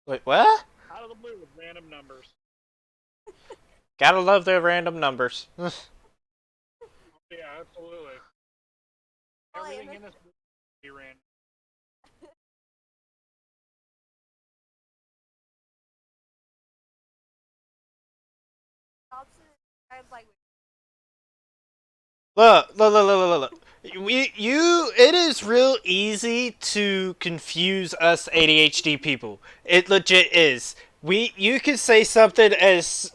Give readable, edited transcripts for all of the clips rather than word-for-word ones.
Wait, what? Out of the blue with random numbers. Gotta love their random numbers. Yeah, absolutely. Everything in this movie be random. Look. It is real easy to confuse us ADHD people. It legit is. You could say something as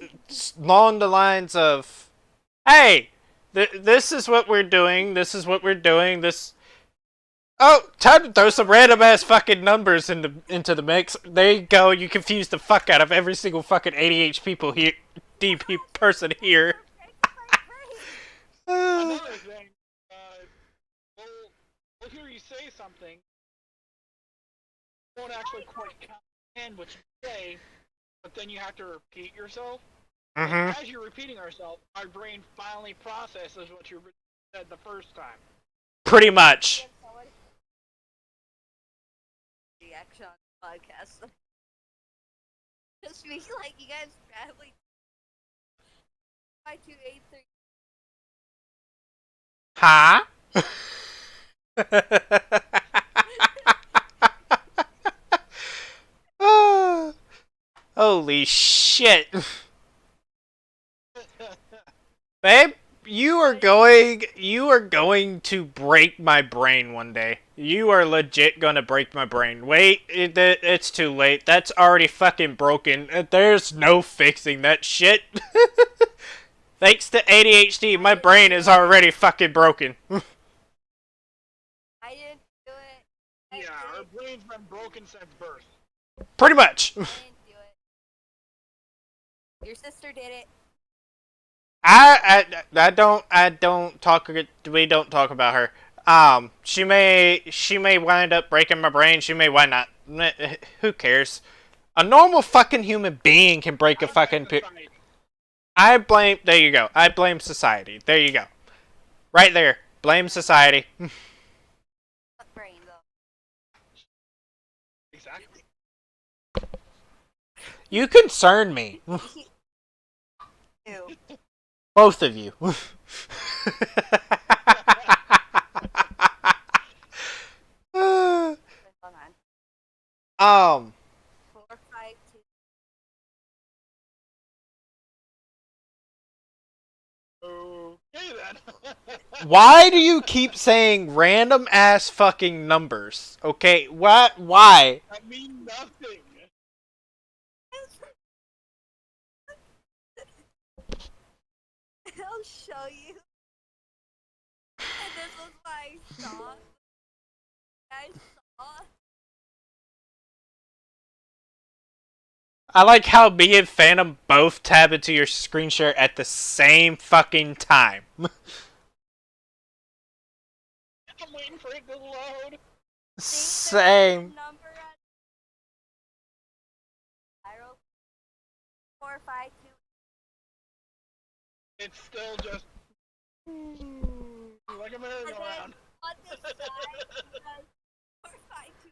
along the lines of, "Hey, this is what we're doing. This is what we're doing. This." Oh, time to throw some random ass fucking numbers into the mix. There you go. You confuse the fuck out of every single fucking ADHD people here, DP person here. Another thing, we'll, we'll hear you say something, won't actually quite comprehend what you say, but then you have to repeat yourself. And as you're repeating yourself, our brain finally processes what you said the first time. Pretty much. Reaction on podcast. Just me like you guys probably 5283. Huh? Holy shit. Babe, you are going to break my brain one day. You are legit gonna break my brain. Wait, it's too late. That's already fucking broken. There's no fixing that shit. Thanks to ADHD, my brain is already fucking broken. I didn't do it. Yeah, our brain's been broken since birth. Pretty much. I didn't do it. Your sister did it. I don't talk. We don't talk about her. She may wind up breaking my brain. She may wind not. Who cares? A normal fucking human being can break a fucking. There you go. I blame society. There you go. Right there. Blame society. What brain though? Exactly. You concern me. Ew. Both of you. Hold on. 452. Okay then. Why do you keep saying random ass fucking numbers? Okay, what? Why? I mean nothing. I'll show you. And this was my saw. I saw. I like how me and Phantom both tab into your screen share at the same fucking time. I'm waiting for it to load. Same. Number on 452. It's still just like a merry-go-round. On this side, it says 452,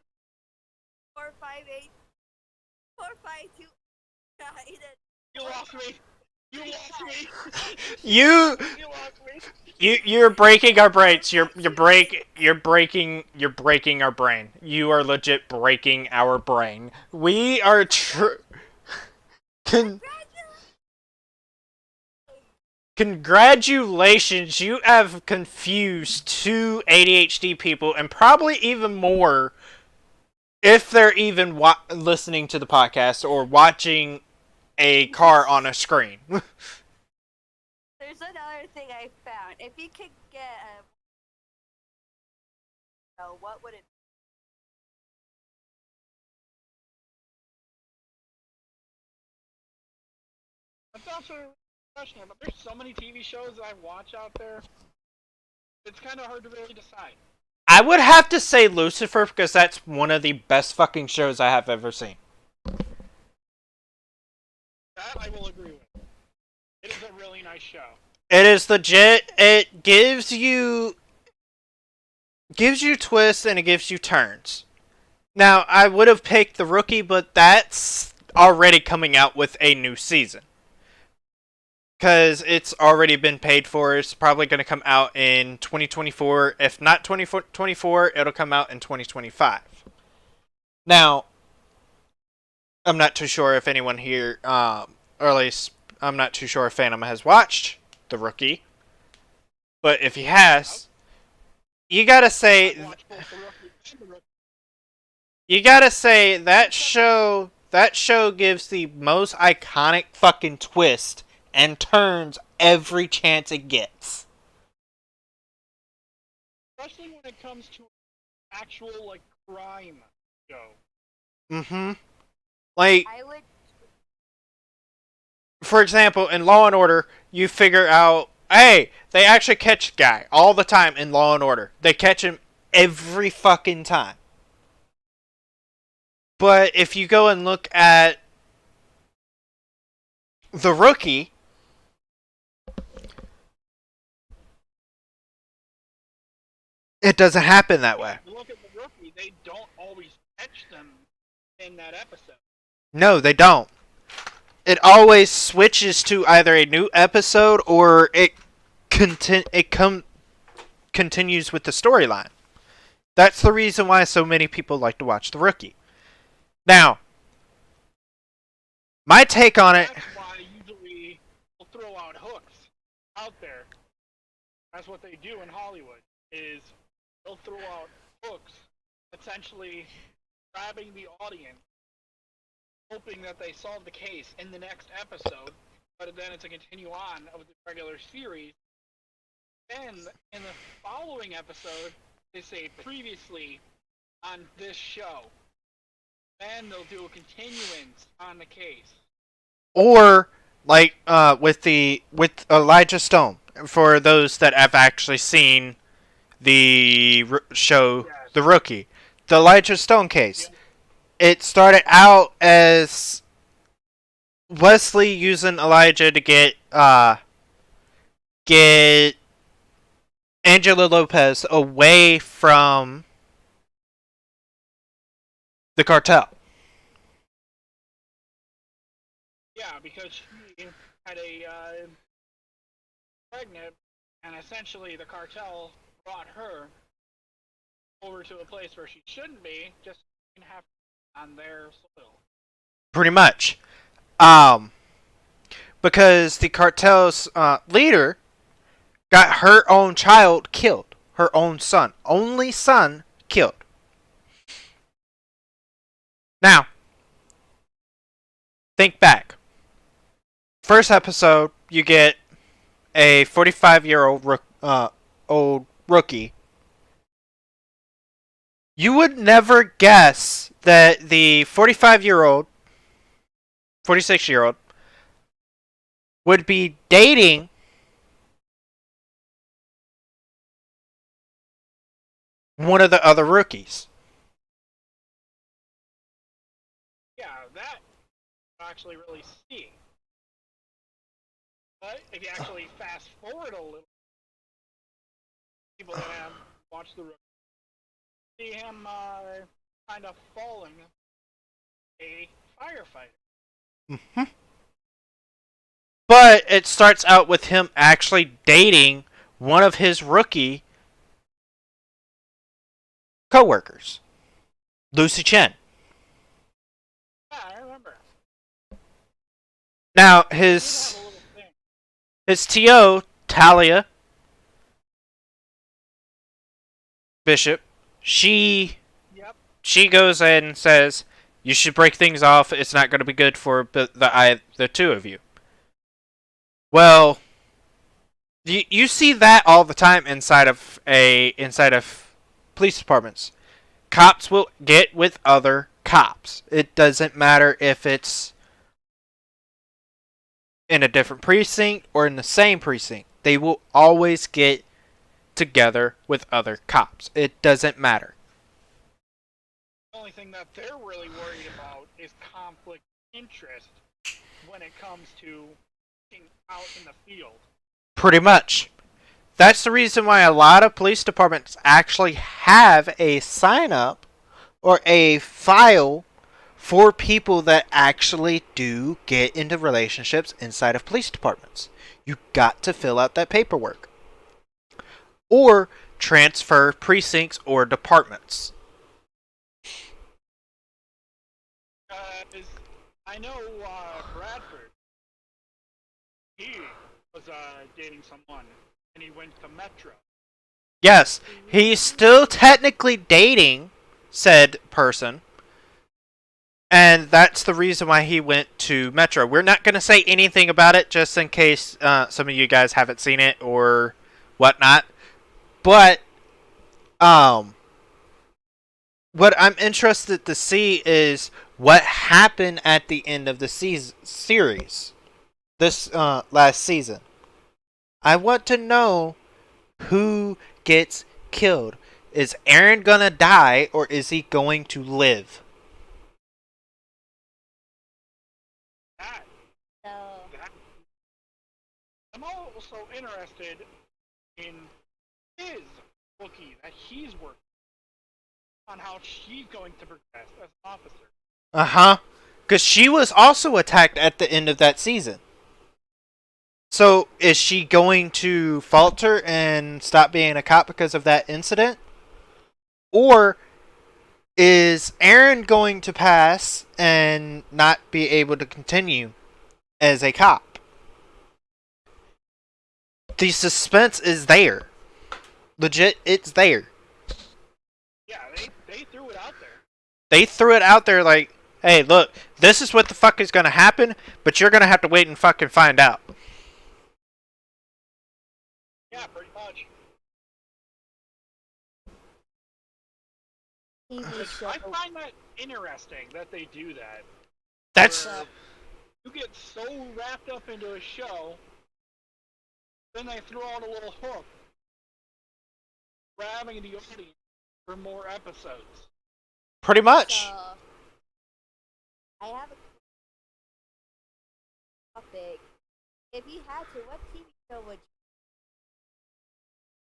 458, 452. You lost me. You lost me. You You lost me. you're breaking our brains. You're breaking our brain. You are legit breaking our brain. We are Congratulations, you have confused two ADHD people, and probably even more if they're even listening to the podcast or watching a car on a screen. There's another thing I found. If you could get a... Oh, what would it... That's also a question, but there's so many TV shows that I watch out there. It's kind of hard to really decide. I would have to say Lucifer because that's one of the best fucking shows I have ever seen. That I will agree with. It is a really nice show. It is legit. It gives you twists and it gives you turns. Now, I would have picked The Rookie, but that's already coming out with a new season. Because it's already been paid for. It's probably going to come out in 2024. If not 2024, it'll come out in 2025. Now, I'm not too sure if anyone here, or at least I'm not too sure if Phantom has watched The Rookie. But if he has, you gotta say, that show gives the most iconic fucking twist and turns every chance it gets. Especially when it comes to actual, like, crime show. Mm-hmm. Like, I would. for example, in Law and Order, you figure out, hey, they actually catch a guy all the time in Law and Order. They catch him every fucking time. But if you go and look at The Rookie, it doesn't happen that way. If you look at The Rookie, they don't always catch them in that episode. No, they don't. It always switches to either a new episode or it continues with the storyline. That's the reason why so many people like to watch The Rookie. Now, my take on it. That's why usually they'll throw out hooks out there. That's what they do in Hollywood. Is they'll throw out hooks, essentially grabbing the audience, hoping that they solve the case in the next episode, but then it's a continue on of the regular series. Then, in the following episode, they say previously on this show. Then they'll do a continuance on the case. Or like with Elijah Stone, for those that have actually seen the show, Yes. The Rookie, the Elijah Stone case. Yep. It started out as Wesley using Elijah to get Angela Lopez away from the cartel. Yeah, because she had a pregnant, and essentially the cartel brought her over to a place where she shouldn't be, just to have on their soil. Pretty much. Because the cartel's leader got her own child killed. Her own son. Only son killed. Now, think back. First episode, you get a 45-year-old old rookie. You would never guess that the 45-year-old, 46-year-old would be dating one of the other rookies. Yeah, that you actually really see. But if you actually fast forward a little, people that have watched the rookie see him kind of falling a firefighter. Mm-hmm. But it starts out with him actually dating one of his rookie co-workers, Lucy Chen. Yeah, I remember. Now He did have his a little thing. his TO, Talia Bishop, she Yep. goes in and says, "You should break things off. It's not going to be good for the two of you." Well, you see that all the time inside of police departments. Cops will get with other cops. It doesn't matter if it's in a different precinct or in the same precinct. They will always get together with other cops. It doesn't matter. The only thing that they're really worried about is conflict of interest when it comes to being out in the field. Pretty much. That's the reason why a lot of police departments actually have a sign up or a file for people that actually do get into relationships inside of police departments. You got to fill out that paperwork. Or transfer precincts or departments. I know Bradford. He was dating someone, and he went to Metro. Yes, he's still technically dating said person. And that's the reason why he went to Metro. We're not going to say anything about it just in case some of you guys haven't seen it or whatnot. But what I'm interested to see is what happened at the end of the series. This last season. I want to know who gets killed. Is Aaron gonna die or is he going to live? I'm also interested in his bookie that he's working on, how she's going to progress as an officer. Uh-huh. Because she was also attacked at the end of that season. So, is she going to falter and stop being a cop because of that incident? Or is Aaron going to pass and not be able to continue as a cop? The suspense is there. Legit, it's there. Yeah, they threw it out there. They threw it out there like, hey, look, this is what the fuck is going to happen, but you're going to have to wait and fucking find out. Yeah, pretty much. I find that interesting that they do that. That's... You get so wrapped up into a show, then they throw out a little hook, grabbing the audience for more episodes. Pretty much. I have a topic. If you had to, what TV show would you?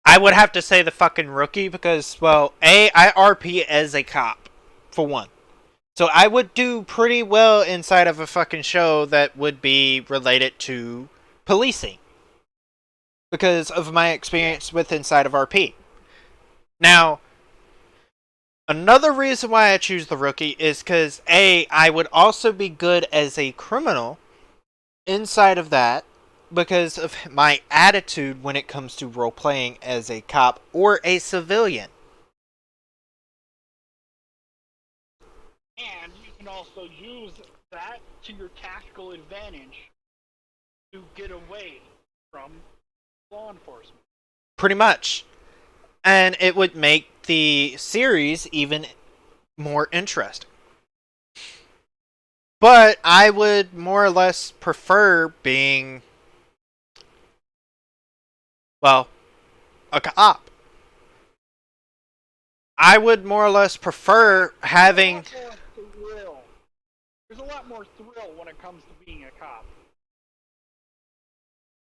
I would have to say the fucking Rookie because, well, I RP as a cop, for one. So I would do pretty well inside of a fucking show that would be related to policing. Because of my experience with inside of RP. Now, another reason why I choose the Rookie is because, I would also be good as a criminal inside of that because of my attitude when it comes to role-playing as a cop or a civilian. And you can also use that to your tactical advantage to get away from law enforcement. Pretty much. And it would make the series even more interesting. But I would more or less prefer being, well, a cop. I would more or less prefer having... There's a lot more thrill when it comes to being a cop.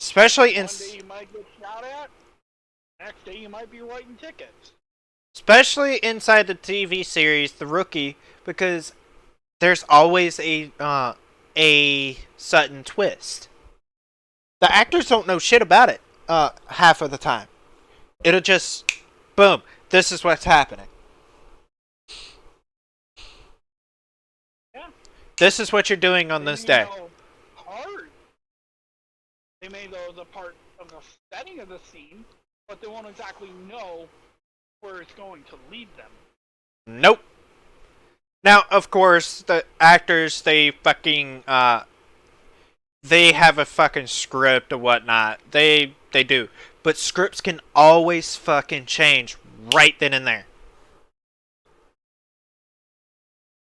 Especially in... One day you might get shot at, next day you might be writing tickets. Especially inside the TV series, The Rookie, because there's always a sudden twist. The actors don't know shit about it half of the time. It'll just, boom, this is what's happening. Yeah. This is what you're doing on this day. Hard. They may know the part of the setting of the scene, but they won't exactly know where it's going to lead them. Nope. Now, of course, the actors, they fucking, they have a fucking script or whatnot. They do. But scripts can always fucking change right then and there.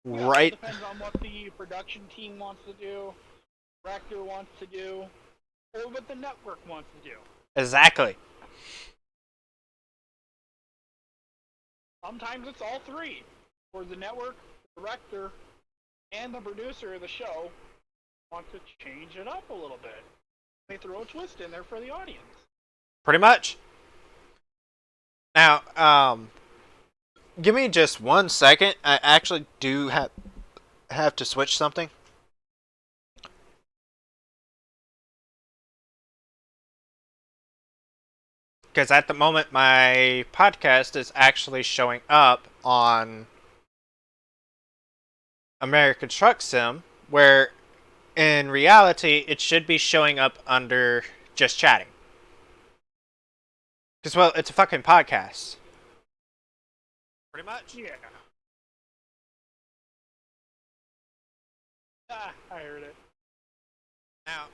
Yeah, right. It depends on what the production team wants to do, director wants to do, or what the network wants to do. Exactly. Sometimes it's all three. Or the network, the director, and the producer of the show want to change it up a little bit. They throw a twist in there for the audience. Pretty much. Now, Give me just 1 second. I actually do have to switch something. Because at the moment, my podcast is actually showing up on American Truck Sim, where in reality, it should be showing up under just chatting. Because, well, it's a fucking podcast. Pretty much? Yeah. Ah, I heard it. Now,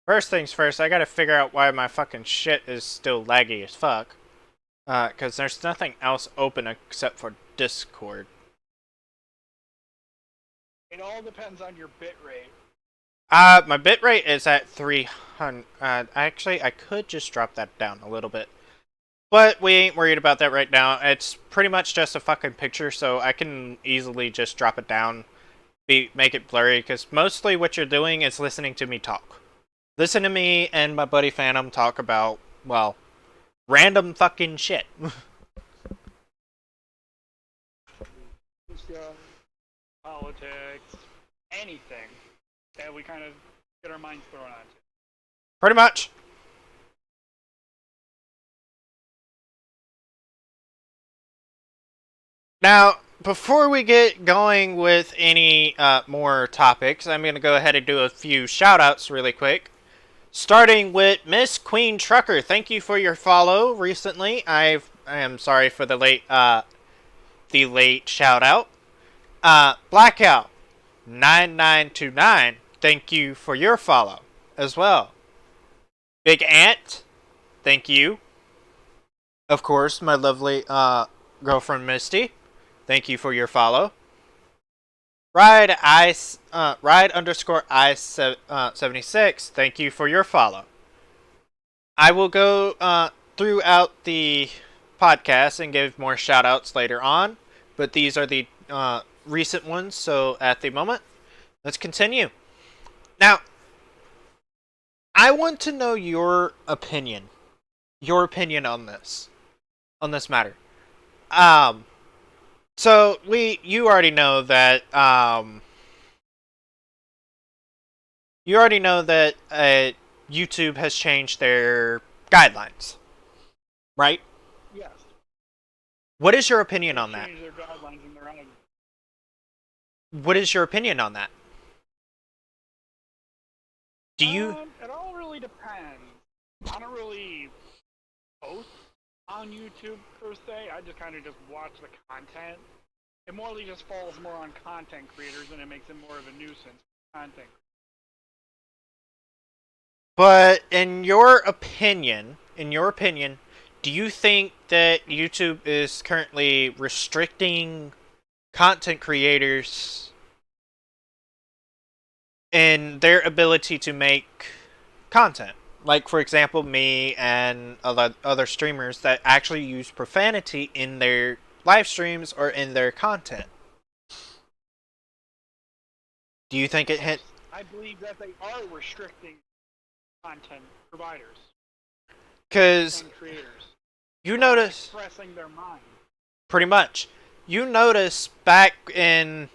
first things first, I gotta figure out why my fucking shit is still laggy as fuck. Because there's nothing else open except for Discord. It all depends on your bit rate. My bitrate is at 300. Actually, I could just drop that down a little bit. But we ain't worried about that right now. It's pretty much just a fucking picture, so I can easily just drop it down, make it blurry, because mostly what you're doing is listening to me talk. Listen to me and my buddy Phantom talk about, well, random fucking shit. Politics, anything that we kind of get our minds thrown onto. Pretty much. Now, before we get going with any more topics, I'm going to go ahead and do a few shoutouts really quick. Starting with Miss Queen Trucker, thank you for your follow recently. I am sorry for the late shout out. Blackout 9929, thank you for your follow as well. Big Ant, thank you. Of course, my lovely girlfriend Misty, thank you for your follow. Ride underscore I76, thank you for your follow. I will go throughout the podcast and give more shout outs later on, but these are the recent ones, so at the moment, let's continue. Now, I want to know your opinion on this matter. So you already know that YouTube has changed their guidelines, right? Yes. What is your opinion on that? Change their guidelines in their own. What is your opinion on that? Do you? It all really depends. I don't really post on YouTube per se. I just kind of just watch the content. It morely just falls more on content creators, and it makes it more of a nuisance for content. But in your opinion, do you think that YouTube is currently restricting content creators in their ability to make content? Like, for example, me and other streamers that actually use profanity in their live streams or in their content. Do you think it hit? I believe that they are restricting content providers, Because content creators, you notice, expressing their mind. pretty much, you notice back in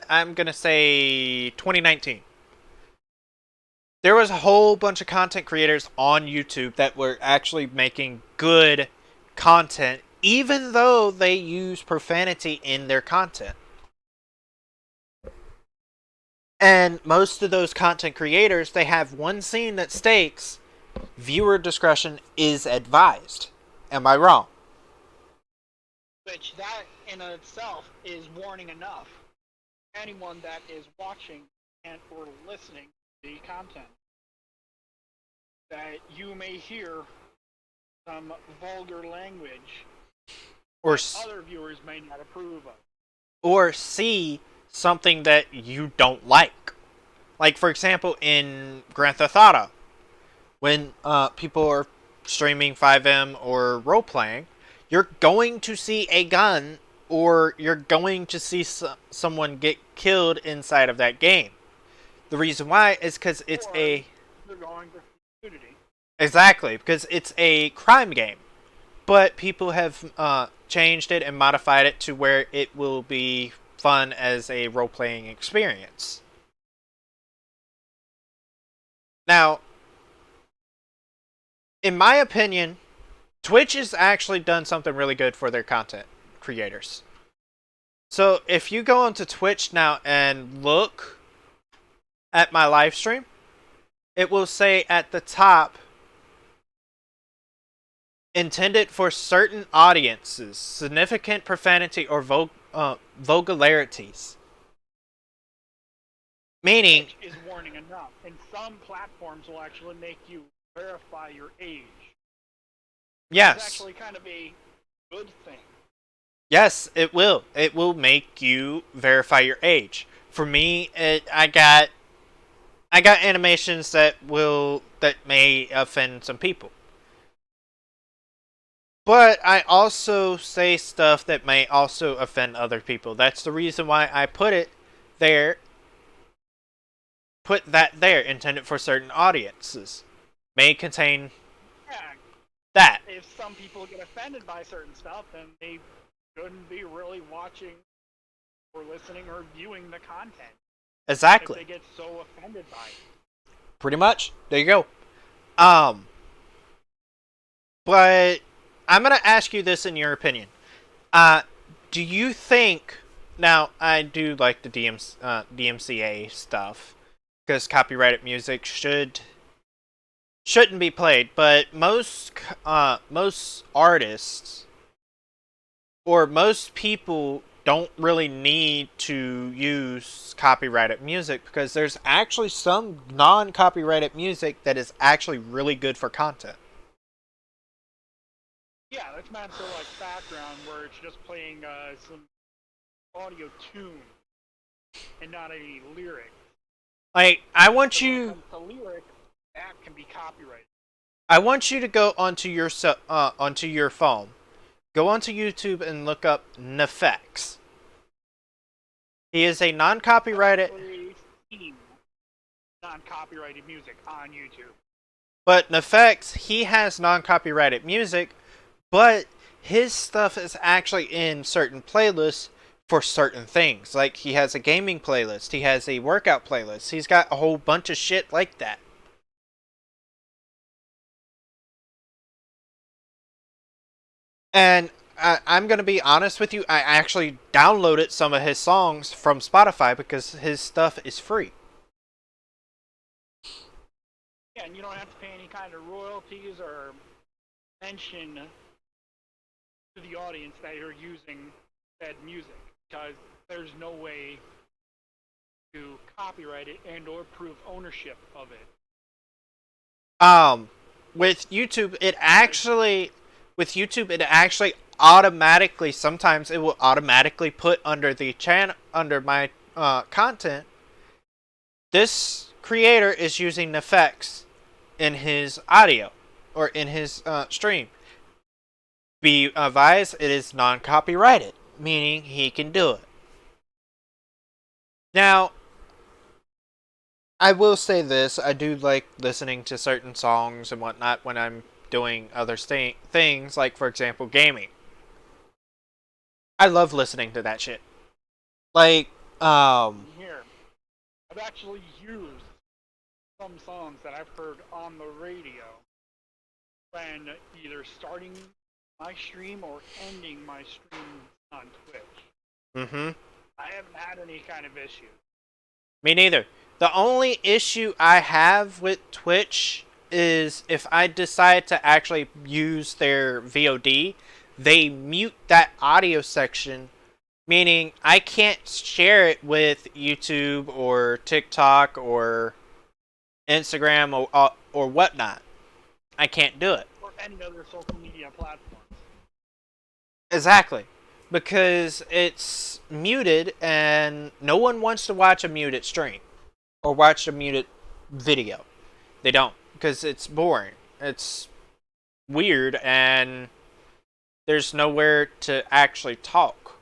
I'm gonna say 2019. There was a whole bunch of content creators on YouTube that were actually making good content, even though they use profanity in their content. And most of those content creators, they have one scene that states, viewer discretion is advised. Am I wrong? Which that in itself is warning enough. Anyone that is watching and or listening to the content, that you may hear some vulgar language Or other viewers may not approve of. or see something that you don't like. Like, for example, in Grand Theft Auto, when people are streaming 5M or role-playing, you're going to see a gun, or you're going to see someone get killed inside of that game. The reason why is because it's Or a... they're going for nudity. Exactly, because it's a crime game. But people have changed it and modified it to where it will be fun as a role-playing experience. Now, in my opinion, Twitch has actually done something really good for their content creators. So if you go onto Twitch now and look at my live stream, it will say at the top, intended for certain audiences, significant profanity or vulgarities. Meaning, Which is warning enough. And some platforms will actually make you verify your age. yes. It's actually kind of a good thing. Yes, it will. It will make you verify your age. For me, I got animations that may offend some people. But I also say stuff that may also offend other people. That's the reason why I put it there. Put that there, intended for certain audiences. May contain Yeah, that. if some people get offended by certain stuff, then they shouldn't be really watching or listening or viewing the content. Exactly. If they get so offended by it. Pretty much. There you go. But I'm gonna ask you this in your opinion. Do you think... Now, I do like the DMCA stuff, because copyrighted music shouldn't be played, but most artists or most people don't really need to use copyrighted music, because there's actually some non-copyrighted music that is actually really good for content. Yeah, that's meant for like background where it's just playing some audio tune and not any lyrics. Like, I want So when it you... comes to lyrics, that can be copyrighted. I want you to go onto your phone. Go onto YouTube and look up Nefex. He is a non-copyrighted... I've actually seen non-copyrighted music on YouTube. But Nefex, he has non-copyrighted music, but his stuff is actually in certain playlists for certain things. Like, he has a gaming playlist, he has a workout playlist, he's got a whole bunch of shit like that. And I'm going to be honest with you, I actually downloaded some of his songs from Spotify because his stuff is free. Yeah, and you don't have to pay any kind of royalties or mention to the audience that you're using said music, because there's no way to copyright it and or prove ownership of it. With YouTube, it actually automatically, sometimes it will automatically put under the channel, under my content, this creator is using Nefex in his audio or in his stream. Be advised, it is non-copyrighted, meaning he can do it. Now, I will say this, I do like listening to certain songs and whatnot when I'm doing other things, like, for example, gaming. I love listening to that shit. Like, Here, I've actually used some songs that I've heard on the radio when either starting my stream or ending my stream on Twitch. I haven't had any kind of issue. Me neither. The only issue I have with Twitch is if I decide to actually use their VOD, they mute that audio section, meaning I can't share it with YouTube or TikTok or Instagram or whatnot. I can't do it. Or any other social media platform. Exactly. Because it's muted and no one wants to watch a muted stream or watch a muted video. They don't, because it's boring. It's weird and there's nowhere to actually talk.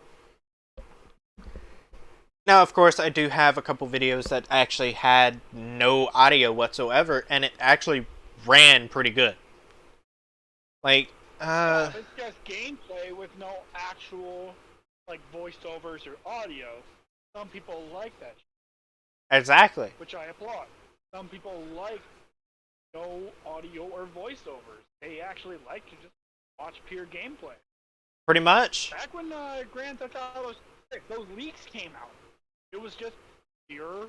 Now, of course, I do have a couple videos that actually had no audio whatsoever, and it actually ran pretty good. Like, Yeah, if it's just gameplay with no actual like voiceovers or audio, some people like that, exactly. which I applaud. Some people like no audio or voiceovers. They actually like to just watch pure gameplay. Pretty much. Back when Grand Theft Auto 6, those leaks came out, it was just pure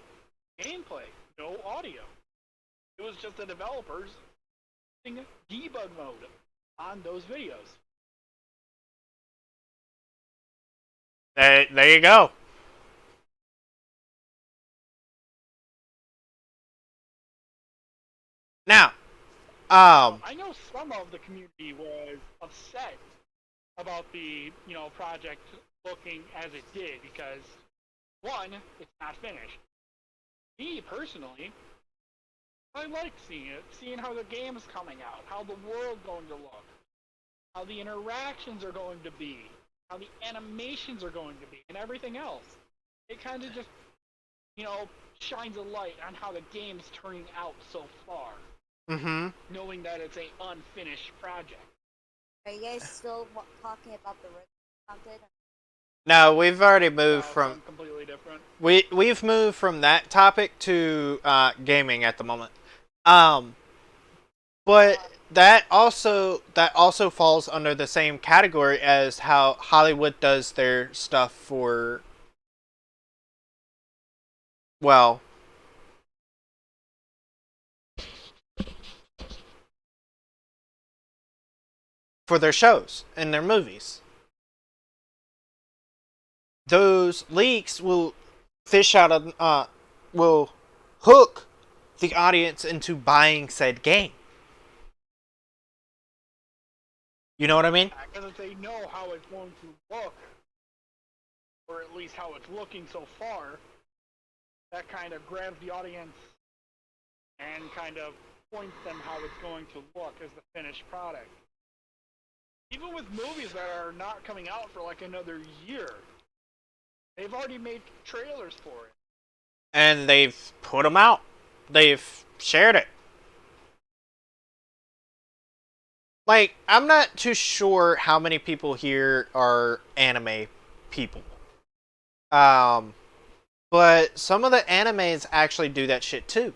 gameplay, no audio. It was just the developers using debug mode on those videos. There you go. Now, I know some of the community was upset about the project looking as it did because one, it's not finished. Me personally, I like seeing it, seeing how the game's coming out, how the world's going to look, how the interactions are going to be, how the animations are going to be, and everything else. It kind of just, shines a light on how the game's turning out so far. mm-hmm. Knowing that it's a unfinished project. Are you guys still talking about the content? No, we've already moved from completely different. we've moved from that topic to gaming at the moment. But that also falls under the same category as how Hollywood does their stuff for, well, for their shows and their movies. Those leaks will fish out of will hook the audience into buying said game. You know what I mean? Because if they know how it's going to look, or at least how it's looking so far, that kind of grabs the audience and kind of points them how it's going to look as the finished product. Even with movies that are not coming out for like another year, they've already made trailers for it. And they've put them out. They've shared it. Like, I'm not too sure how many people here are anime people. But some of the animes actually do that shit too.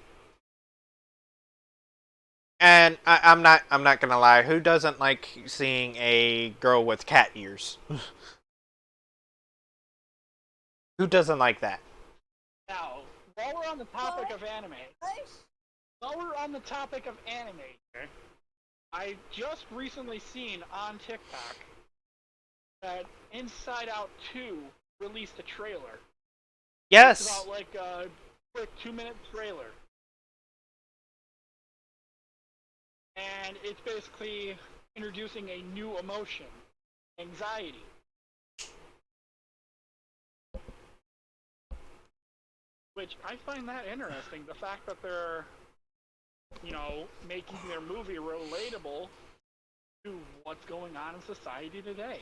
And I'm not gonna lie. Who doesn't like seeing a girl with cat ears? Who doesn't like that? Now, while we're on the topic of anime, I just recently seen on TikTok that Inside Out 2 released a trailer. Yes. It's about like a quick 2-minute trailer. And it's basically introducing a new emotion, anxiety. Which I find that interesting. The fact that they're, making their movie relatable to what's going on in society today.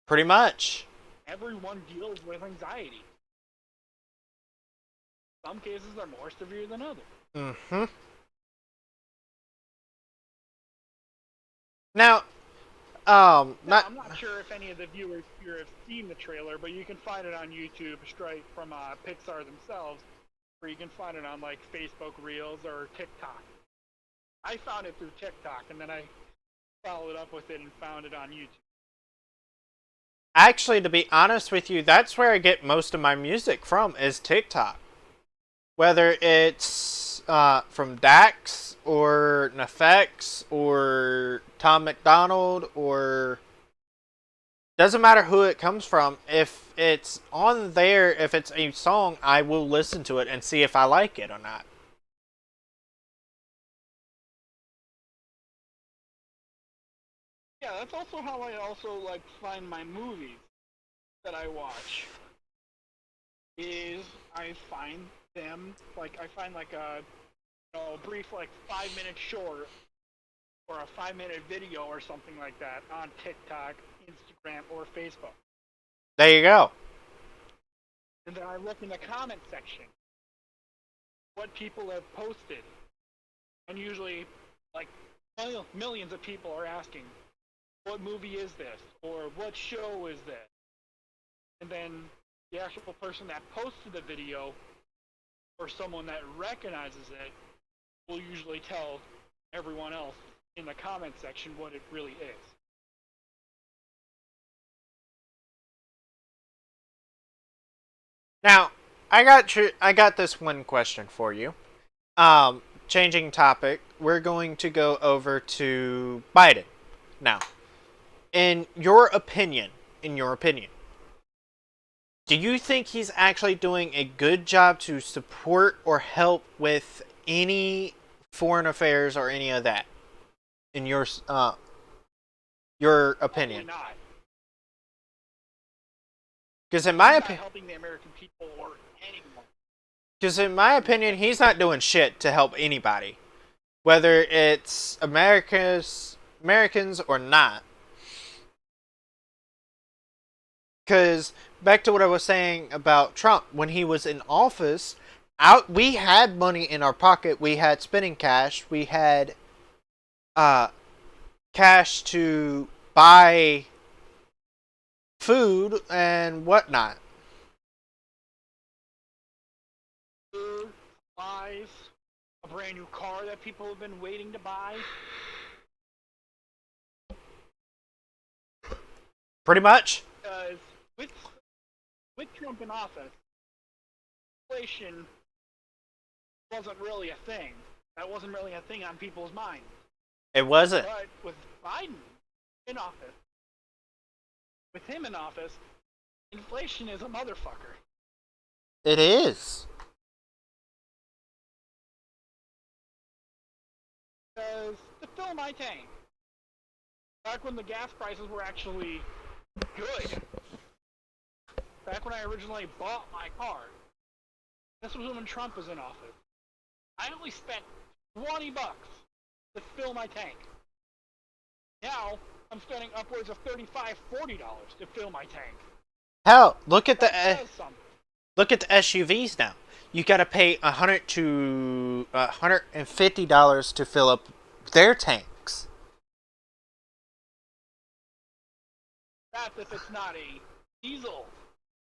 Pretty much. Everyone deals with anxiety. Some cases are more severe than others. Mm-hmm. Now, I'm not sure if any of the viewers here have seen the trailer, but you can find it on YouTube straight from Pixar themselves, or you can find it on like Facebook Reels or TikTok. I found it through TikTok, and then I followed up with it and found it on YouTube. actually, to be honest with you, that's where I get most of my music from, is TikTok. Whether it's from Dax or Nefex or Tom McDonald, or doesn't matter who it comes from. If it's on there, if it's a song, I will listen to it and see if I like it or not. Yeah, that's also how I also like find my movies that I watch. Is I find them I find like a brief like 5-minute short or a 5-minute video or something like that on TikTok, Instagram, or Facebook. There you go. And then I look in the comment section, what people have posted, and usually, like, millions of people are asking, what movie is this? Or what show is this? And then the actual person that posted the video, or someone that recognizes it, will usually tell everyone else in the comment section what it really is. Now, I got this one question for you. Changing topic, we're going to go over to Biden. Now, in your opinion, do you think he's actually doing a good job to support or help with any foreign affairs or any of that? In your opinion? Probably not. Because in my He's not opinion, helping the American people or anyone. because in my opinion, he's not doing shit to help anybody, whether it's Americans or not. Because back to what I was saying about Trump, when he was in office, we had money in our pocket. We had spending cash. We had cash to buy food and whatnot. Food, supplies, a brand new car that people have been waiting to buy. Pretty much. Because with Trump in office, inflation wasn't really a thing. That wasn't really a thing on people's minds. It wasn't. But with Biden in office, with him in office, inflation is a motherfucker. It is. Because to fill my tank, back when the gas prices were actually good, back when I originally bought my car, this was when Trump was in office. I only spent $20 to fill my tank. Now, I'm spending upwards of $35, $40 to fill my tank. Hell, look at the That says something. look at the SUVs now. You got to pay $100 to $150 to fill up their tanks. That's if it's not a diesel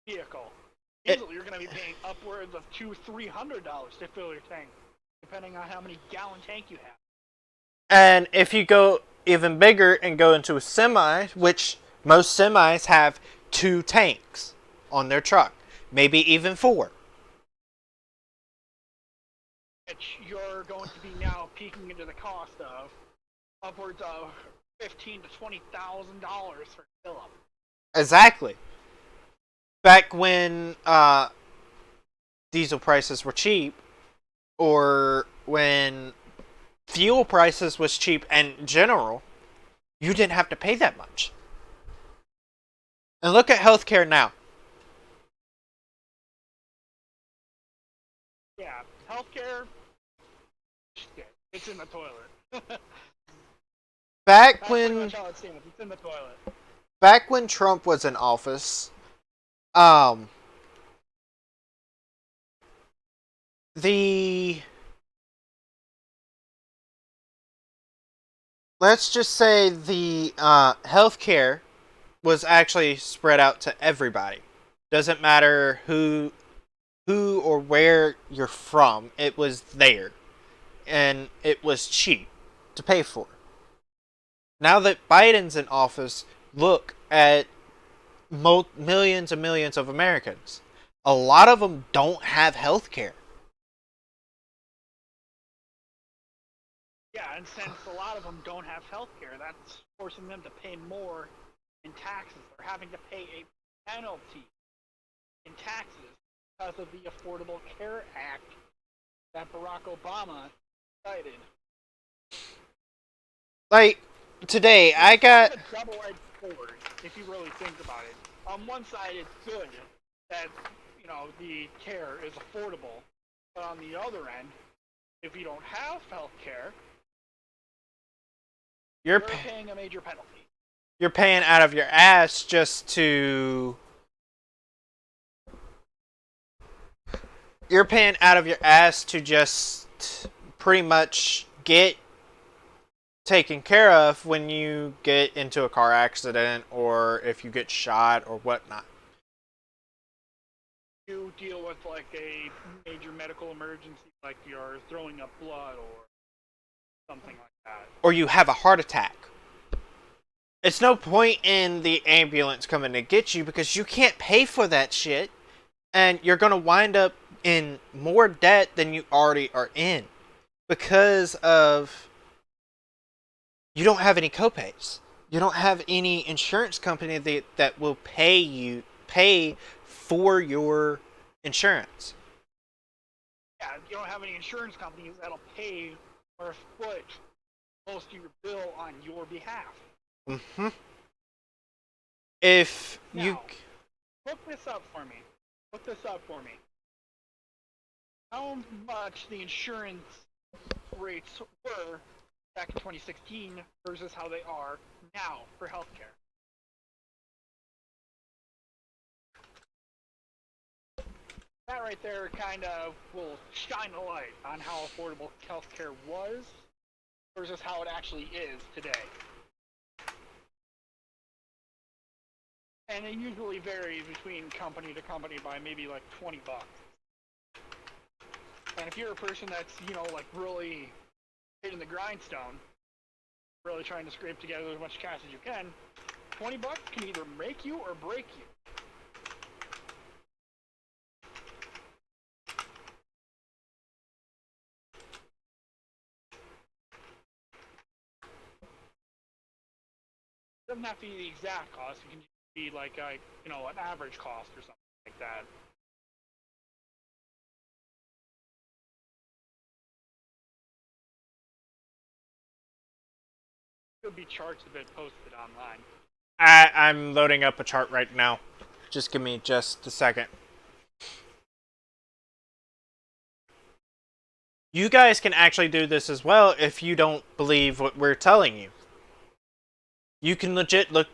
vehicle. Diesel, you're going to be paying upwards of $200-$300 to fill your tank, depending on how many gallon tank you have. And if you go even bigger and go into a semi, which most semis have 2 tanks on their truck, maybe even 4. Which you're going to be now peeking into the cost of upwards of $15,000 to $20,000 for fill up. Exactly. Back when diesel prices were cheap, or when fuel prices was cheap in general, you didn't have to pay that much. And look at healthcare now. Yeah, healthcare, shit, it's in the toilet. Back That's pretty when much how it stands. It's in the toilet. back when Trump was in office, the let's just say the healthcare was actually spread out to everybody. Doesn't matter who or where you're from. It was there, and it was cheap to pay for. Now that Biden's in office, look at millions and millions of Americans. A lot of them don't have health care. Yeah, and since a lot of them don't have health care, that's forcing them to pay more in taxes. They're having to pay a penalty in taxes because of the Affordable Care Act that Barack Obama cited. Like, today, I got... It's a double-edged sword, if you really think about it. On one side, it's good that, you know, the care is affordable. But on the other end, if you don't have health care, you're paying a major penalty. You're paying out of your ass just to You're paying out of your ass to just pretty much get taken care of when you get into a car accident or if you get shot or whatnot. You deal with like a major medical emergency, like you're throwing up blood or something like that. Or you have a heart attack. It's no point in the ambulance coming to get you because you can't pay for that shit. And you're going to wind up in more debt than you already are in. Because of... you don't have any copays. You don't have any insurance company that will pay for your insurance. Yeah, you don't have any insurance companies that'll pay or foot most of your bill on your behalf. Mm-hmm. If Now, you... look this up for me. Look this up for me. How much the insurance rates were back in 2016 versus how they are now for healthcare. That right there kind of will shine a light on how affordable healthcare was versus how it actually is today. And it usually varies between company to company by maybe like $20. And if you're a person that's, you know, like really hitting the grindstone, really trying to scrape together as much cash as you can, $20 can either make you or break you. It doesn't have to be the exact cost. It can just be like a, you know, an average cost or something like that. Could be charts a bit posted online. I'm loading up a chart right now. Just give me just a second. You guys can actually do this as well if you don't believe what we're telling you. You can legit look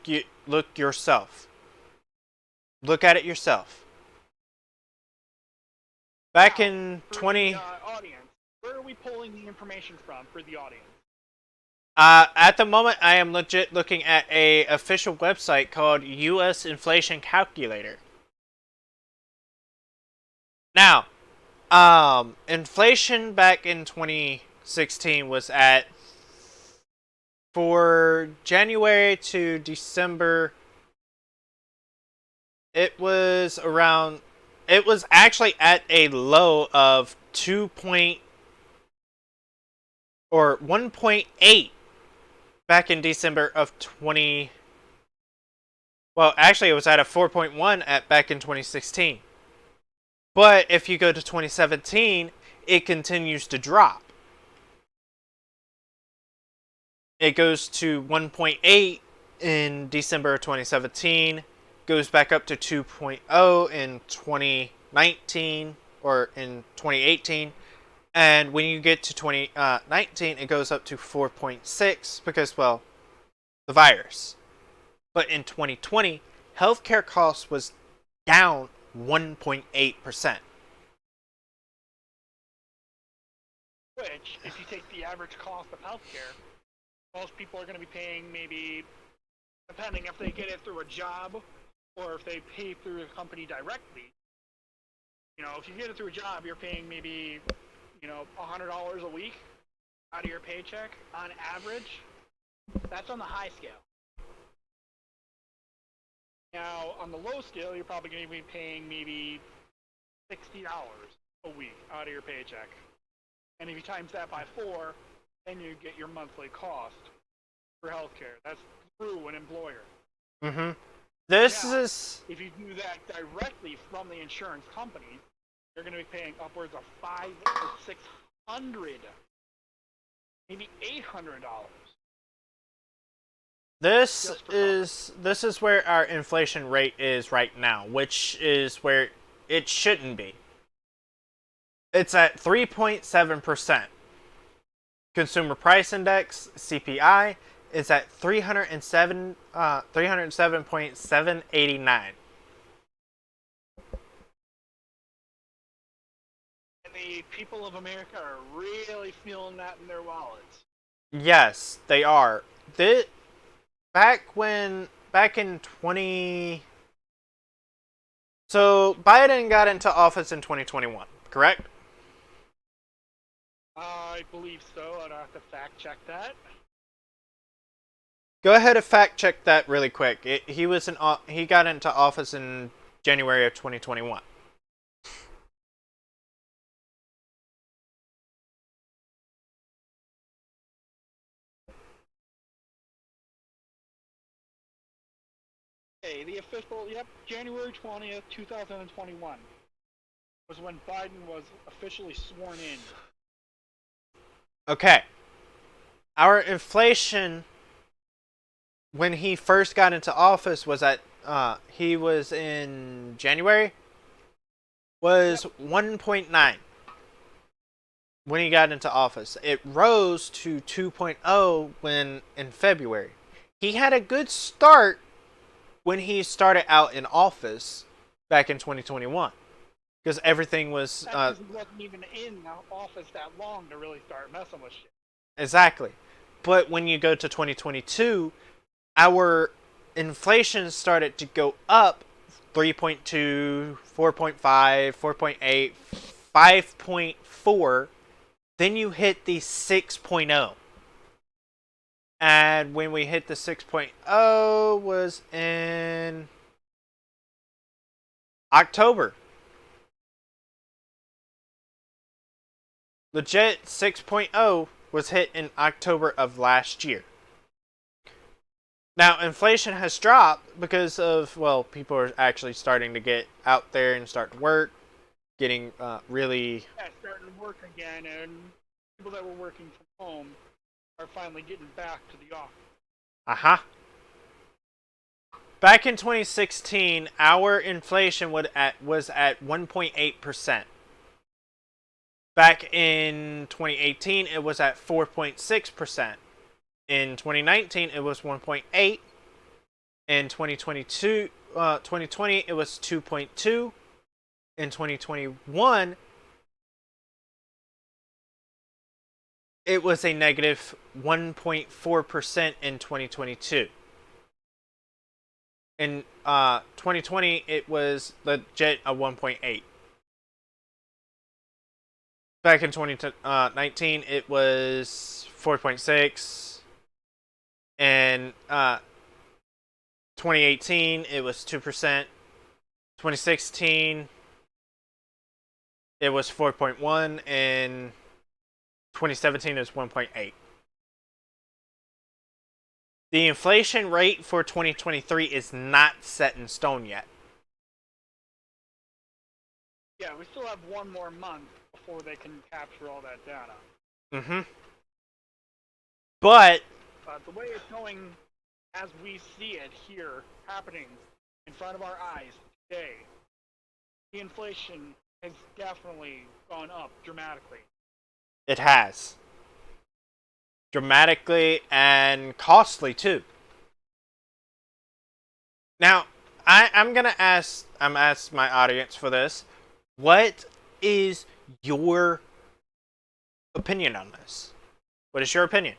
yourself. Look at it yourself. Back Now, in for 20... the audience, where are we pulling the information from for the audience? At the moment, I am legit looking at a official website called U.S. Inflation Calculator. Now, inflation back in 2016 was at, for January to December, it was actually at a low of 1.8 back in December of 20. Well, actually, it was at a 4.1 back in 2016. But if you go to 2017, it continues to drop. It goes to 1.8 in December of 2017, goes back up to 2.0 in 2019 or in 2018. And when you get to 2019, it goes up to 4.6 because, well, the virus. But in 2020, healthcare costs was down 1.8%. Which, if you take the average cost of healthcare, most people are going to be paying maybe, depending if they get it through a job or if they pay through the company directly. You know, if you get it through a job, you're paying maybe, you know, $100 a week out of your paycheck on average. That's on the high scale. Now, on the low scale, you're probably going to be paying maybe $60 a week out of your paycheck. And if you times that by 4, then you get your monthly cost for healthcare. That's through an employer. Mm-hmm. This Now, is... if you do that directly from the insurance company, you're going to be paying upwards of $500 or $600, maybe $800. This is where our inflation rate is right now, which is where it shouldn't be. It's at 3.7%. Consumer Price Index, CPI, is at 307.789. The people of America are really feeling that in their wallets. Yes, they are. Back in 20. So Biden got into office in 2021, correct? I believe so. I'd have to fact check that. Go ahead and fact check that really quick. He got into office in January of 2021. Hey, the official, yep, January 20th, 2021 was when Biden was officially sworn in. Okay. Our inflation when he first got into office was he was in January was 1.9 when he got into office. It rose to 2.0 when in February. He had a good start when he started out in office back in 2021 because everything was That he wasn't even in office that long to really start messing with shit. exactly. But when you go to 2022, our inflation started to go up 3.2, 4.5, 4.8, 5.4. Then you hit the 6.0. And when we hit the 6.0 was in October. Legit 6.0 was hit in October of last year. Now, inflation has dropped because of, well, people are actually starting to get out there and start to work, getting really... Yeah, starting to work again, and people that were working from home are finally getting back to the office. Aha. Back in 2016, our inflation was at 1.8%. Back in 2018, it was at 4.6%. In 2019, it was 1.8. In 2020, it was 2.2. In 2021, it was a negative 1.4% in 2022. In 2020, it was legit a 1.8. Back in 2019, it was 4.6. In 2018, it was 2%. 2016, it was 4.1. In 2017, it was 1.8. The inflation rate for 2023 is not set in stone yet. Yeah, we still have one more month before they can capture all that data. Mm-hmm. But The way it's going, as we see it here happening in front of our eyes today, the inflation has definitely gone up dramatically. it has. Dramatically and costly too. Now, I'm gonna ask my audience for this. What is your opinion on this? What is your opinion?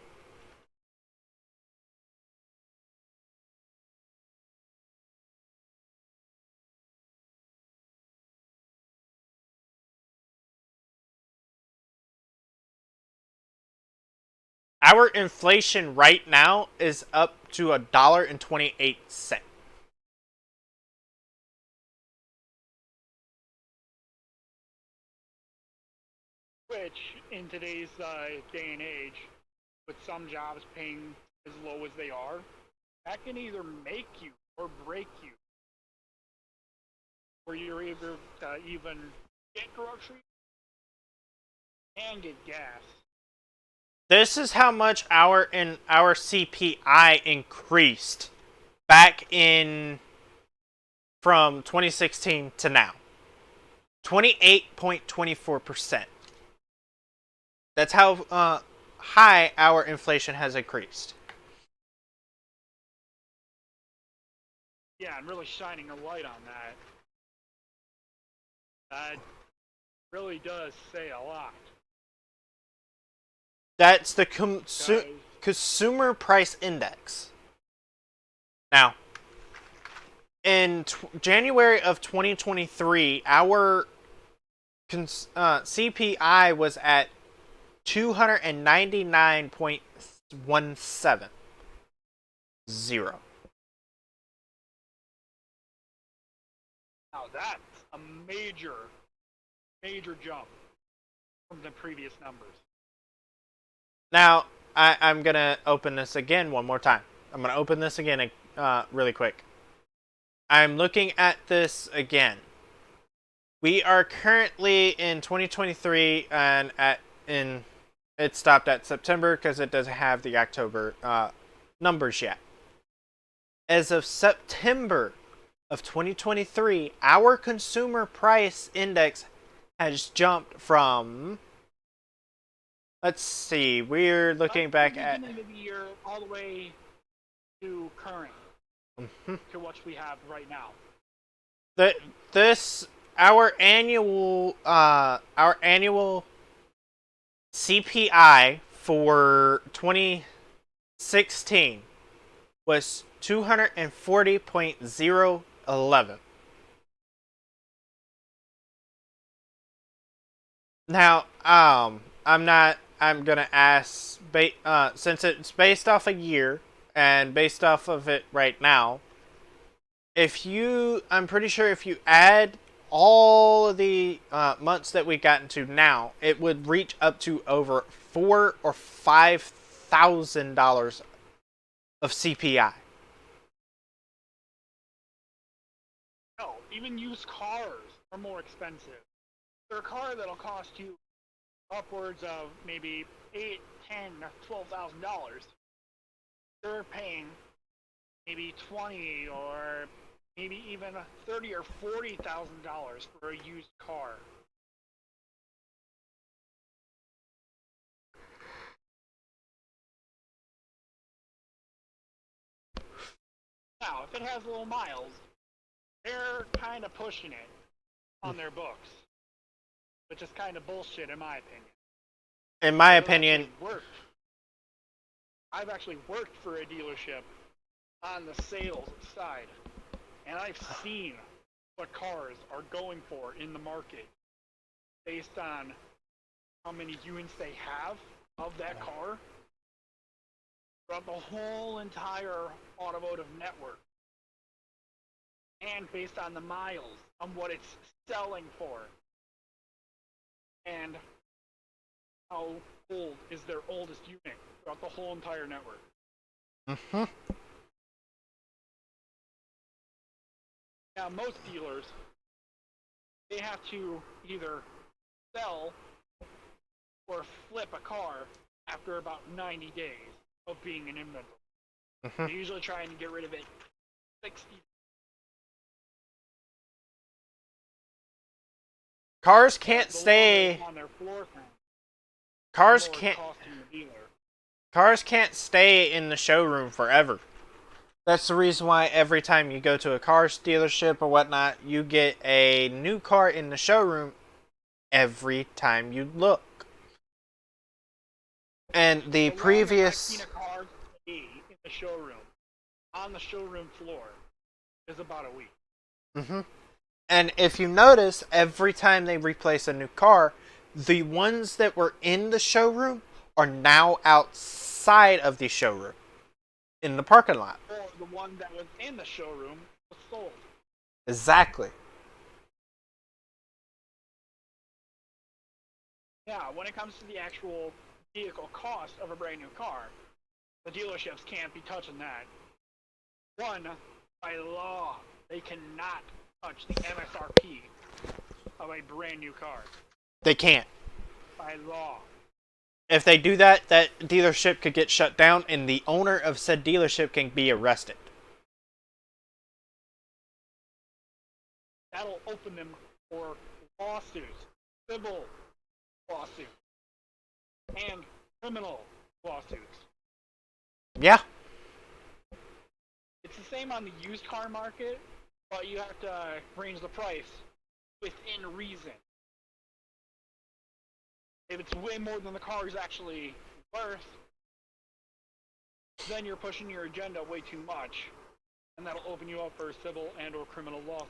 Our inflation right now is up to $1.28. Which, in today's day and age, with some jobs paying as low as they are, that can either make you or break you. Where you're able to even get groceries and get gas. This is how much our CPI increased back in from 2016 to now. 28.24%. That's how high our inflation has increased. Yeah, and really shining a light on that. really does say a lot. That's the Because consumer price index. Now, in January of 2023, our CPI was at 299.17. now that's a major, major jump from the previous numbers. Now, I'm going to open this again one more time. I'm going to open this again really quick. I'm looking at this again. We are currently in 2023, and it stopped at September because it doesn't have the October numbers yet. As of September of 2023, our consumer price index has jumped from, let's see, we're looking back at beginning of the year all the way to current, to what we have right now. Our annual CPI for 2016 was 240.011. Now, I'm gonna ask, since it's based off a year and based off of it right now, I'm pretty sure if you add all of the months that we've gotten to now, it would reach up to over $4,000 or $5,000 of CPI. No, even used cars are more expensive. For a car that'll cost you upwards of maybe $8,000, $10,000, $12,000, you're paying maybe $20,000 or maybe even $30,000 or $40,000 for a used car. Now, if it has low miles, they're kind of pushing it on their books, which is kind of bullshit in my opinion. In my opinion, I've actually worked for a dealership on the sales side, and I've seen what cars are going for in the market based on how many units they have of that car throughout the whole entire automotive network, and based on the miles on what it's selling for, and how old is their oldest unit throughout the whole entire network. Now, most dealers, they have to either sell or flip a car after about 90 days of being in inventory. They're usually trying to get rid of it 60. Cars can't stay on their floor plan. Cars can't stay in the showroom forever. That's the reason why every time you go to a car dealership or whatnot, you get a new car in the showroom every time you look. And the previous... I've seen a car in the showroom, on the showroom floor, is about a week. And if you notice, every time they replace a new car, the ones that were in the showroom are now outside of the showroom, in the parking lot. Or the one that was in the showroom was sold. Exactly. Yeah, when it comes to the actual vehicle cost of a brand new car, the dealerships can't be touching that. One, by law, they cannot touch the MSRP of a brand new car. They can't. By law. If they do that, that dealership could get shut down and the owner of said dealership can be arrested. That'll open them for lawsuits, civil lawsuits, and criminal lawsuits. Yeah. It's the same on the used car market, but you have to range the price within reason. if it's way more than the car is actually worth, then you're pushing your agenda way too much, and that'll open you up for a civil and or criminal lawsuit.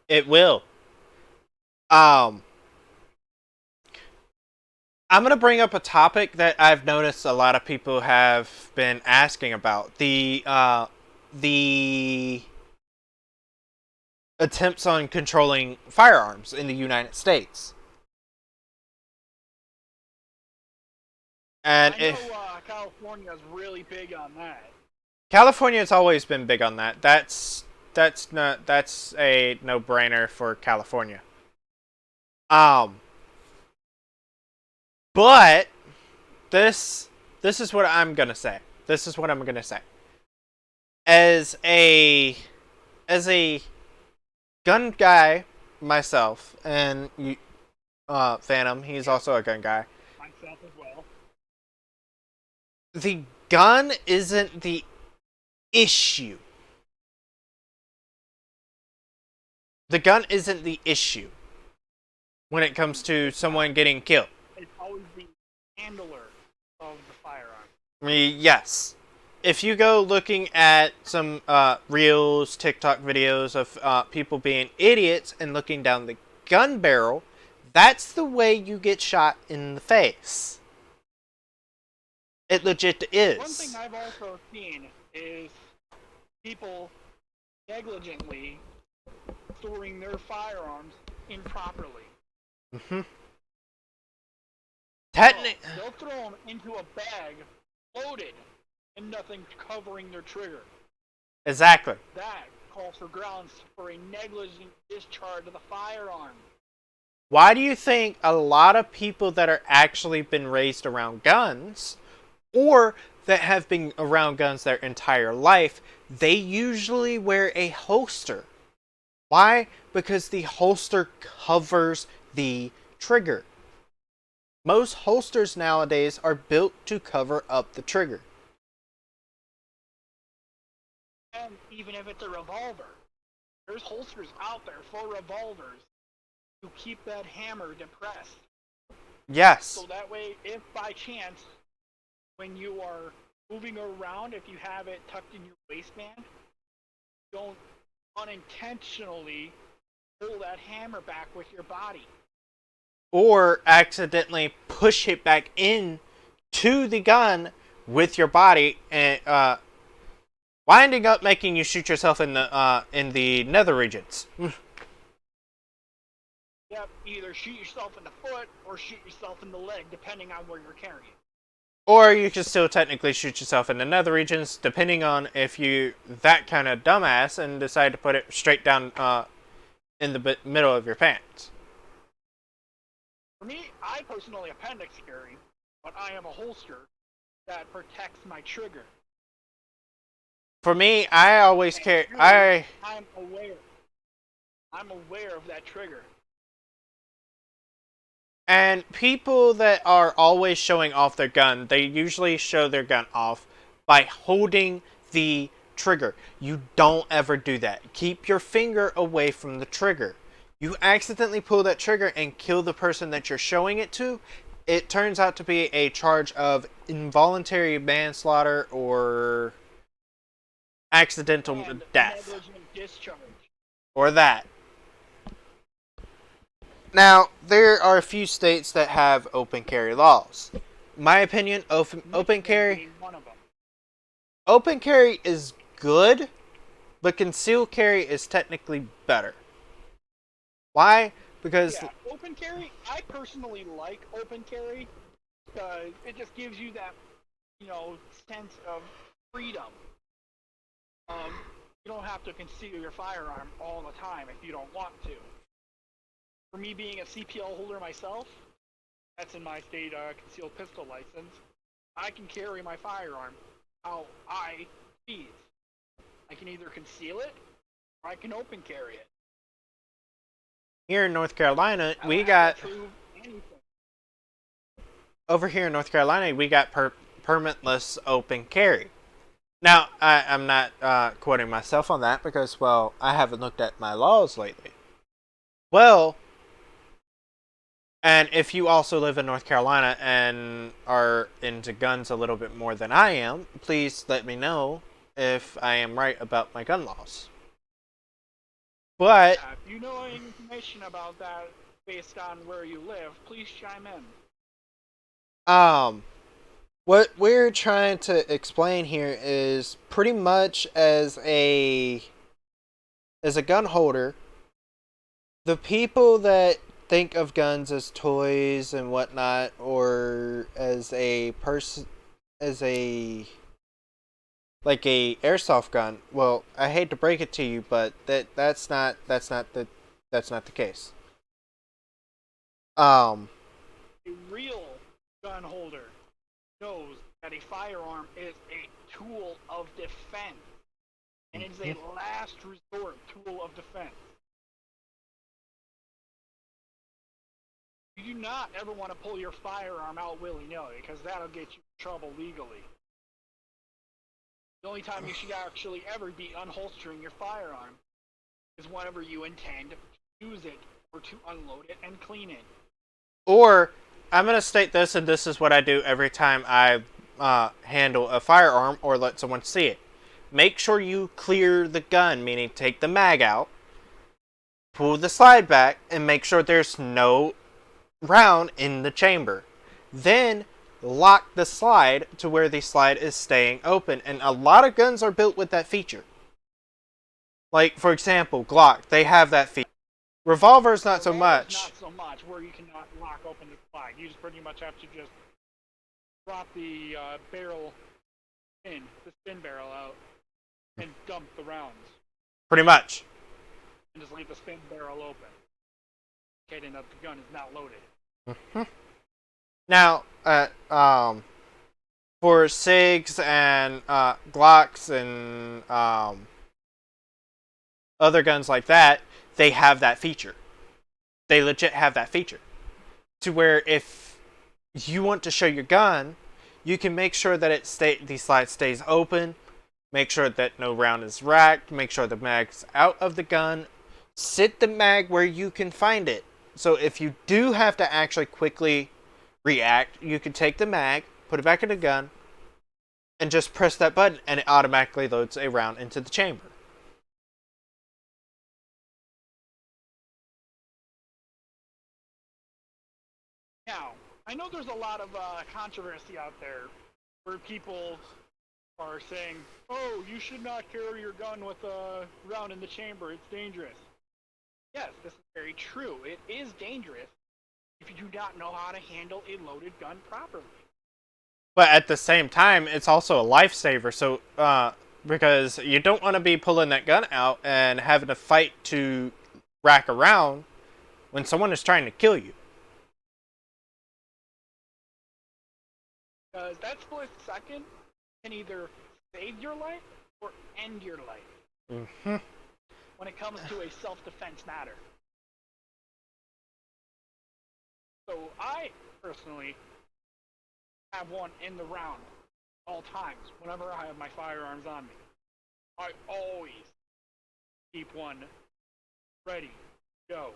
It will. I'm going to bring up a topic that I've noticed a lot of people have been asking about. The attempts on controlling firearms in the United States. And I know California is really big on that. California's always been big on that. That's a no-brainer for California. But this is what I'm gonna say. This is what I'm gonna say. As a gun guy myself, and you, Phantom, he's also a gun guy. Myself as well. The gun isn't the issue. The gun isn't the issue when it comes to someone getting killed. It's always the handler of the firearm. Yes. If you go looking at some reels, TikTok videos of people being idiots and looking down the gun barrel, that's the way you get shot in the face. It legit is. One thing I've also seen is people negligently storing their firearms improperly. Mm-hmm. They'll throw them into a bag loaded and nothing covering their trigger. Exactly. That calls for grounds for a negligent discharge of the firearm. Why do you think a lot of people that are actually been raised around guns, or that have been around guns their entire life, they usually wear a holster? Why? Because the holster covers the trigger. Most holsters nowadays are built to cover up the trigger. And even if it's a revolver, there's holsters out there for revolvers to keep that hammer depressed. Yes. So that way, if by chance, when you are moving around, if you have it tucked in your waistband, don't unintentionally pull that hammer back with your body. Or accidentally push it back in to the gun with your body, and winding up making you shoot yourself in the nether regions. Yep, either shoot yourself in the foot or shoot yourself in the leg, depending on where you're carrying. Or you can still technically shoot yourself in the nether regions, depending on if you that kind of dumbass and decide to put it straight down in the middle of your pants. For me, I personally appendix carry, but I have a holster that protects my trigger. For me, I always carry. I'm aware. I'm aware of that trigger. And people that are always showing off their gun, they usually show their gun off by holding the trigger. You don't ever do that. Keep your finger away from the trigger. You accidentally pull that trigger and kill the person that you're showing it to, it turns out to be a charge of involuntary manslaughter or accidental And death. negligent discharge. Or that. Now, there are a few states that have open carry laws. My opinion, open carry Being one of them. open carry is good, but concealed carry is technically better. Why? Because Yeah, open carry, I personally like open carry because it just gives you that, sense of freedom. You don't have to conceal your firearm all the time if you don't want to. For me being a CPL holder myself, that's in my state concealed pistol license, I can carry my firearm how I please. I can either conceal it or I can open carry it. here in North Carolina, I we don't got have to prove anything. over here in North Carolina, we got permitless open carry. Now, I'm not quoting myself on that because, well, I haven't looked at my laws lately. Well, And if you also live in North Carolina and are into guns a little bit more than I am, please let me know if I am right about my gun laws. But If you know any information about that based on where you live, please chime in. um what we're trying to explain here is pretty much as a gun holder, the people that think of guns as toys and whatnot, or as a person, as a like a airsoft gun. Well, I hate to break it to you, but that's not the case. Um, A real gun holder knows that a firearm is a tool of defense, and it is a last resort tool of defense. You do not ever want to pull your firearm out willy-nilly, because that'll get you in trouble legally. The only time you should actually ever be unholstering your firearm is whenever you intend to use it or to unload it and clean it. or I'm gonna state this, and this is what I do every time I handle a firearm or let someone see it. Make sure you clear the gun, meaning take the mag out, pull the slide back, and make sure there's no round in the chamber. Then lock the slide to where the slide is staying open. And a lot of guns are built with that feature. Like, for example, Glock, they have that feature. Revolvers, not so much. Not so much, where you cannot lock open the slide. You just pretty much have to just drop the barrel in, the spin barrel out, and dump the rounds. Pretty much. And just leave the spin barrel open, indicating that the gun is not loaded. Mm-hmm. Now, for SIGs and Glocks and other guns like that, they have that feature. They legit have that feature. To where if you want to show your gun, you can make sure that the slide stays open, make sure that no round is racked, make sure the mag's out of the gun, sit the mag where you can find it. So if you do have to actually quickly react, you can take the mag, put it back in the gun, and just press that button, and it automatically loads a round into the chamber. Now, I know there's a lot of controversy out there where people are saying, oh, you should not carry your gun with a round in the chamber, it's dangerous. Yes, this is very true. It is dangerous if you do not know how to handle a loaded gun properly. But at the same time, it's also a lifesaver. So, because you don't want to be pulling that gun out and having to fight to rack around when someone is trying to kill you. Because that split second can either save your life or end your life. Mm-hmm. When it comes to a self-defense matter. So I personally have one in the round all times whenever I have my firearms on me. I always keep one ready, go.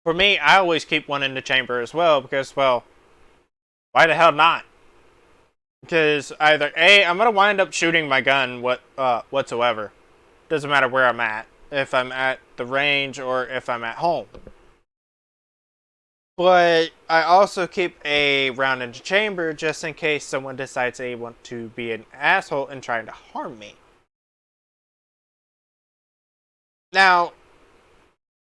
For me, I always keep one in the chamber as well because, well, why the hell not? Because either A, I'm gonna wind up shooting my gun whatsoever. Doesn't matter where I'm at. If I'm at the range or if I'm at home. But I also keep a round in the chamber just in case someone decides they want to be an asshole and trying to harm me. Now,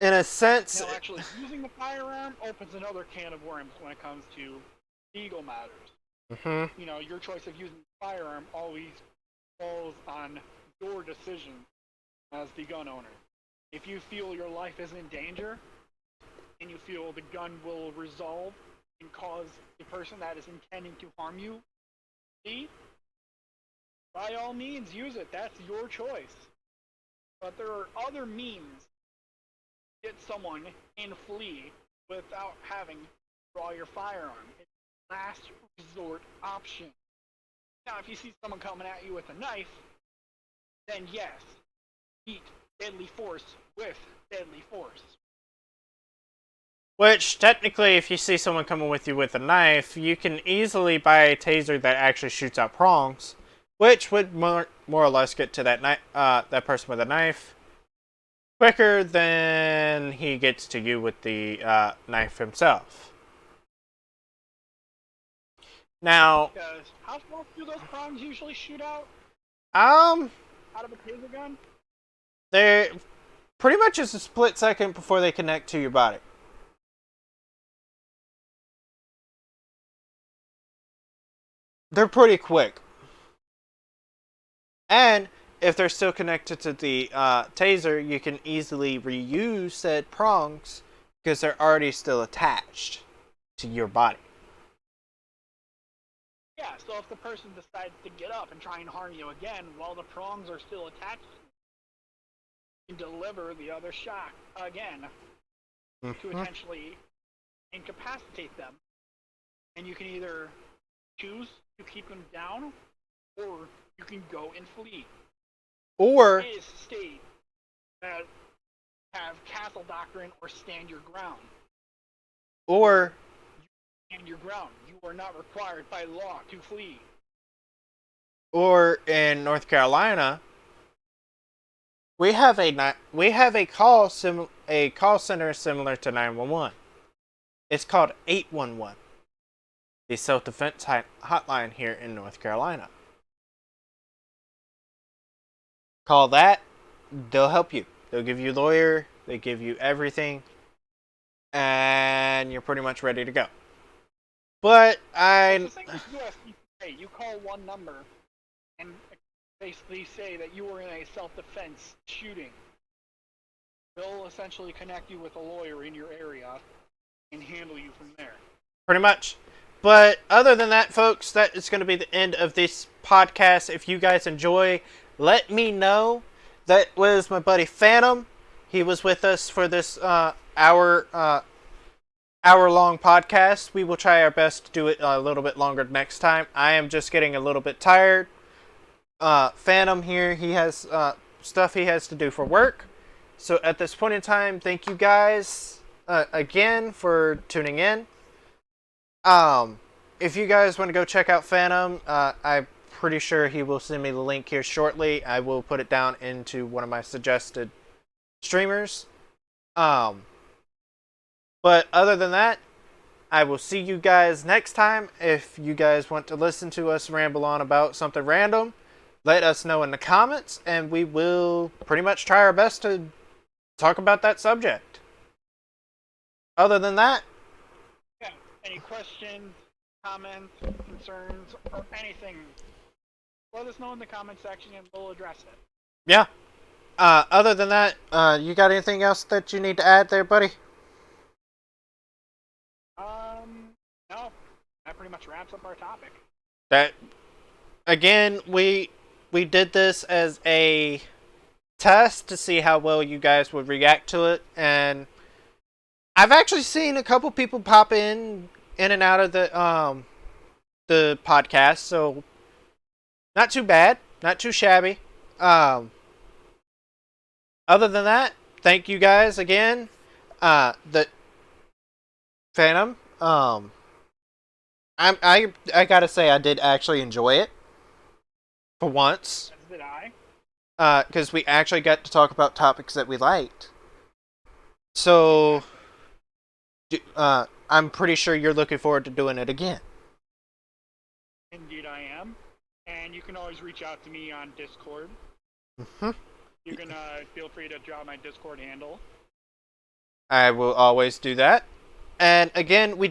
in a sense... Now, actually, using the firearm opens another can of worms when it comes to legal matters. Mm-hmm. You know, your choice of using the firearm always falls on your decision as the gun owner. If you feel your life is in danger, and you feel the gun will resolve and cause the person that is intending to harm you, by all means use it. That's your choice. But there are other means to get someone in flee without having to draw your firearm. It's a last resort option. Now, if you see someone coming at you with a knife, then yes, meet deadly force with deadly force. Which, technically, if you see someone coming with you with a knife, you can easily buy a taser that actually shoots out prongs, which would more or less get to that person with a knife quicker than he gets to you with the knife himself. Now, Because how far do those prongs usually shoot out um, of a taser gun? they're pretty much just a split second before they connect to your body. They're pretty quick. And if they're still connected to the taser, you can easily reuse said prongs because they're already still attached to your body. Yeah, so if the person decides to get up and try and harm you again while the prongs are still attached, you can deliver the other shot again to essentially incapacitate them. And you can either choose to keep them down, or you can go and flee. Or, There is states that have castle doctrine or stand your ground. or, Stand your ground. You are not required by law to flee. or in North Carolina, we have a call center similar to 911. It's called 811, the self-defense hotline here in North Carolina. Call that, they'll help you. They'll give you a lawyer, they give you everything, and you're pretty much ready to go. But It's the same as USPA. You call one number and basically say that you were in a self-defense shooting. They'll essentially connect you with a lawyer in your area and handle you from there. pretty much. But other than that, folks, that is going to be the end of this podcast. If you guys enjoy, let me know. That was my buddy Phantom. He was with us for this hour-long podcast. We will try our best to do it a little bit longer next time. I am just getting a little bit tired. Phantom here, he has stuff he has to do for work. So at this point in time, thank you guys again for tuning in. If you guys want to go check out Phantom, I'm pretty sure he will send me the link here shortly. I will put it down into one of my suggested streamers. But other than that, I will see you guys next time. If you guys want to listen to us ramble on about something random, let us know in the comments, and we will pretty much try our best to talk about that subject. Other than that, Yeah. Any questions, comments, concerns, or anything, let us know in the comment section and we'll address it. yeah. Other than that, you got anything else that you need to add there, buddy? No. That pretty much wraps up our topic. That, again, we did this as a test to see how well you guys would react to it, and I've actually seen a couple people pop in and out of the podcast, so not too bad, not too shabby. Other than that, thank you guys again. The Phantom. I gotta say I did actually enjoy it for once. As did I. Because we actually got to talk about topics that we liked. So, I'm pretty sure you're looking forward to doing it again. Indeed I am. And you can always reach out to me on Discord. Mm-hmm. You can feel free to draw my Discord handle. I will always do that. And again, we